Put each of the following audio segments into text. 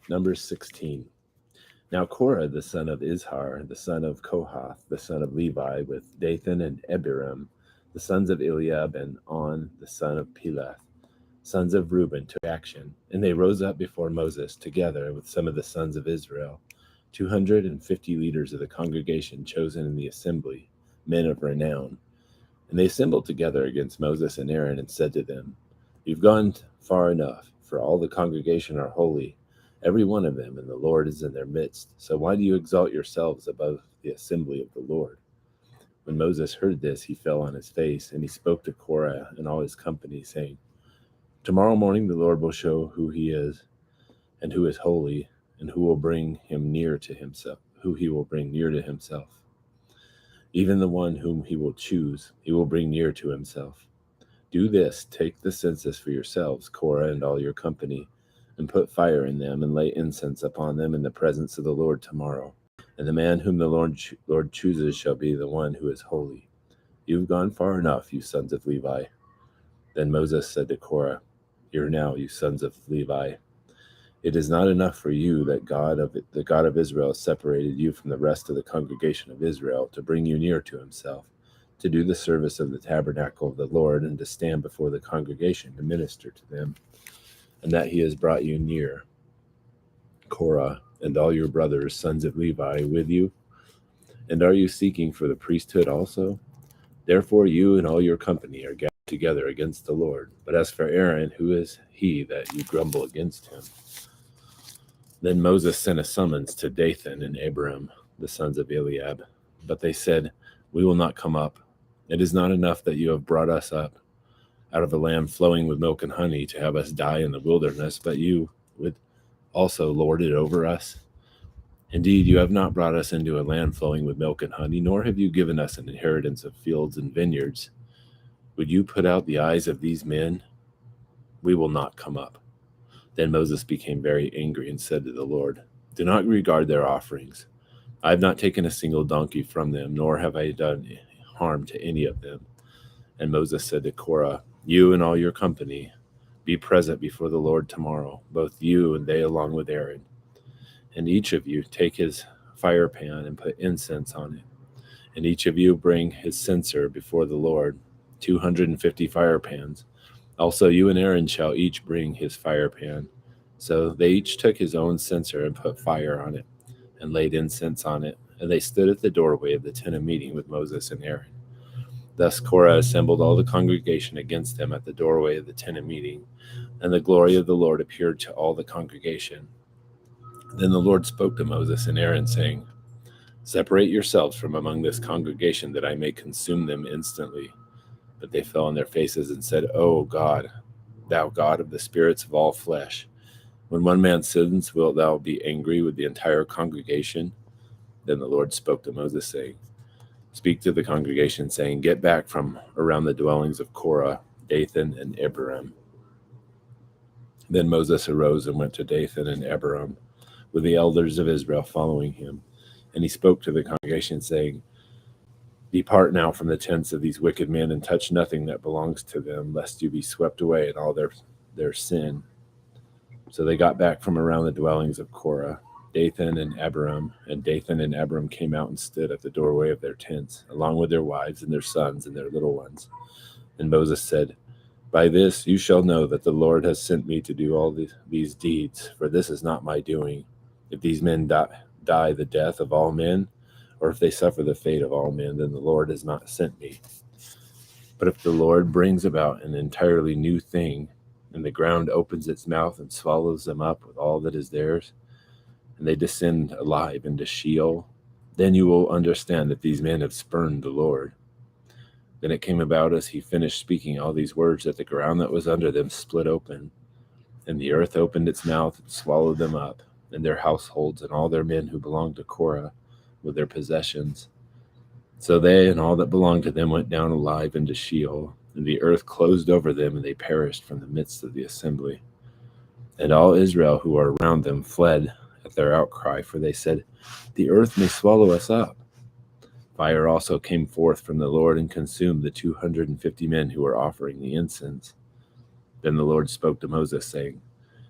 Numbers 16. Now Korah, the son of Izhar, the son of Kohath, the son of Levi, with Dathan and Abiram, the sons of Eliab, and On, the son of Peleth, sons of Reuben, took action, and they rose up before Moses, together with some of the sons of Israel, 250 leaders of the congregation chosen in the assembly, men of renown. And they assembled together against Moses and Aaron and said to them, "You've gone far enough, for all the congregation are holy, every one of them, and the Lord is in their midst. So why do you exalt yourselves above the assembly of the Lord?" When Moses heard this, he fell on his face, and he spoke to Korah and all his company, saying, "Tomorrow morning the Lord will show who he is, and who is holy, and who will bring him near to himself, who he will bring near to himself. Even the one whom he will choose, he will bring near to himself. Do this, take the census for yourselves, Korah and all your company, and put fire in them, and lay incense upon them in the presence of the Lord tomorrow. And the man whom the Lord chooses shall be the one who is holy. You've gone far enough, you sons of Levi." Then Moses said to Korah, "Hear now, you sons of Levi. It is not enough for you that the God of Israel has separated you from the rest of the congregation of Israel to bring you near to himself, to do the service of the tabernacle of the Lord, and to stand before the congregation to minister to them, and that he has brought you near, Korah, and all your brothers, sons of Levi, with you? And are you seeking for the priesthood also? Therefore you and all your company are gathered together against the Lord. But as for Aaron, who is he that you grumble against him?" Then Moses sent a summons to Dathan and Abiram, the sons of Eliab. But they said, "We will not come up. It is not enough that you have brought us up out of a land flowing with milk and honey to have us die in the wilderness, but you would also lord it over us. Indeed, you have not brought us into a land flowing with milk and honey, nor have you given us an inheritance of fields and vineyards. Would you put out the eyes of these men? We will not come up." Then Moses became very angry and said to the Lord, "Do not regard their offerings. I have not taken a single donkey from them, nor have I done harm to any of them." And Moses said to Korah, "You and all your company, be present before the Lord tomorrow, both you and they along with Aaron. And each of you take his fire pan and put incense on it. And each of you bring his censer before the Lord, 250 fire pans. Also you and Aaron shall each bring his fire pan." So they each took his own censer and put fire on it, and laid incense on it. And they stood at the doorway of the tent of meeting with Moses and Aaron. Thus Korah assembled all the congregation against them at the doorway of the tent of meeting, and the glory of the Lord appeared to all the congregation. Then the Lord spoke to Moses and Aaron, saying, "Separate yourselves from among this congregation, that I may consume them instantly." But they fell on their faces and said, "O God, thou God of the spirits of all flesh, when one man sins, wilt thou be angry with the entire congregation?" Then the Lord spoke to Moses, saying, "Speak to the congregation, saying, Get back from around the dwellings of Korah, Dathan, and Abiram." Then Moses arose and went to Dathan and Abiram, with the elders of Israel following him. And he spoke to the congregation, saying, "Depart now from the tents of these wicked men, and touch nothing that belongs to them, lest you be swept away in all their sin." So they got back from around the dwellings of Korah, Dathan and Abiram, and Dathan and Abiram came out and stood at the doorway of their tents, along with their wives and their sons and their little ones. And Moses said, "By this you shall know that the Lord has sent me to do all these deeds, for this is not my doing. If these men die the death of all men, or if they suffer the fate of all men, then the Lord has not sent me. But if the Lord brings about an entirely new thing, and the ground opens its mouth and swallows them up with all that is theirs, and they descend alive into Sheol, then you will understand that these men have spurned the Lord." Then it came about, as he finished speaking all these words, that the ground that was under them split open, and the earth opened its mouth and swallowed them up, and their households, and all their men who belonged to Korah, with their possessions. So they and all that belonged to them went down alive into Sheol, and the earth closed over them, and they perished from the midst of the assembly. And all Israel who were around them fled at their outcry, for they said, "The earth may swallow us up." Fire also came forth from the Lord and consumed the 250 men who were offering the incense. Then the Lord spoke to Moses, saying,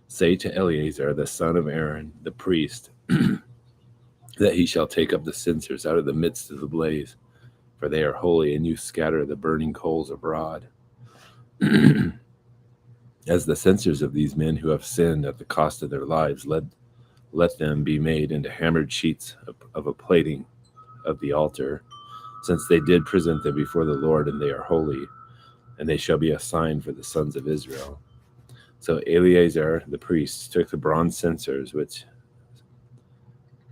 Say to Eleazar, the son of Aaron, the priest, that he shall take up the censers out of the midst of the blaze, for they are holy, and you scatter the burning coals abroad. As the censers of these men who have sinned at the cost of their lives, let them be made into hammered sheets of a plating of the altar, since they did present them before the Lord, and they are holy, and they shall be a sign for the sons of Israel. So Eleazar the priest took the bronze censers which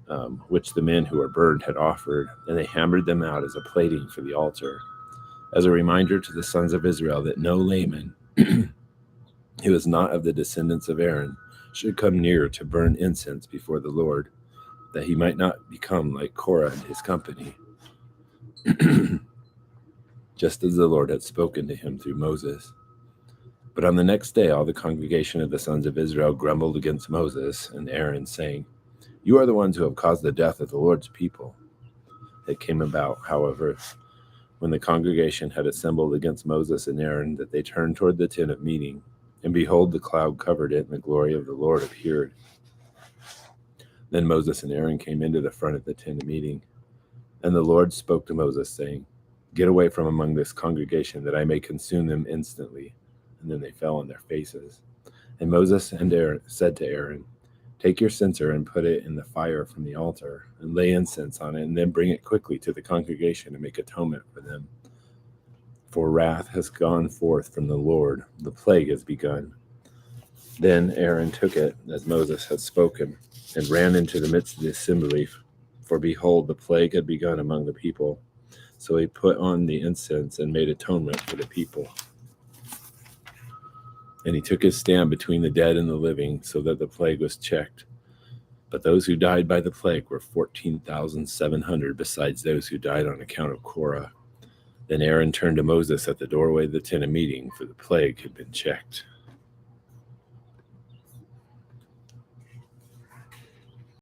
the men who were burned had offered, and they hammered them out as a plating for the altar, as a reminder to the sons of Israel that no layman who is not of the descendants of Aaron should come near to burn incense before the Lord, that he might not become like Korah and his company, just as the Lord had spoken to him through Moses. But on the next day, all the congregation of the sons of Israel grumbled against Moses and Aaron, saying, "You are the ones who have caused the death of the Lord's people." It came about, however, when the congregation had assembled against Moses and Aaron, that they turned toward the tent of meeting, and behold, the cloud covered it, and the glory of the Lord appeared. Then Moses and Aaron came into the front of the tent of meeting, and the Lord spoke to Moses, saying, "Get away from among this congregation, that I may consume them instantly." And then they fell on their faces. And Moses and Aaron said to Aaron, "Take your censer and put it in the fire from the altar, and lay incense on it, and then bring it quickly to the congregation and make atonement for them. For wrath has gone forth from the Lord, the plague has begun." Then Aaron took it, as Moses had spoken, and ran into the midst of the assembly, for behold, the plague had begun among the people. So he put on the incense and made atonement for the people. And he took his stand between the dead and the living, so that the plague was checked. But those who died by the plague were 14,700, besides those who died on account of Korah. Then Aaron turned to Moses at the doorway of the tent of meeting, for the plague had been checked.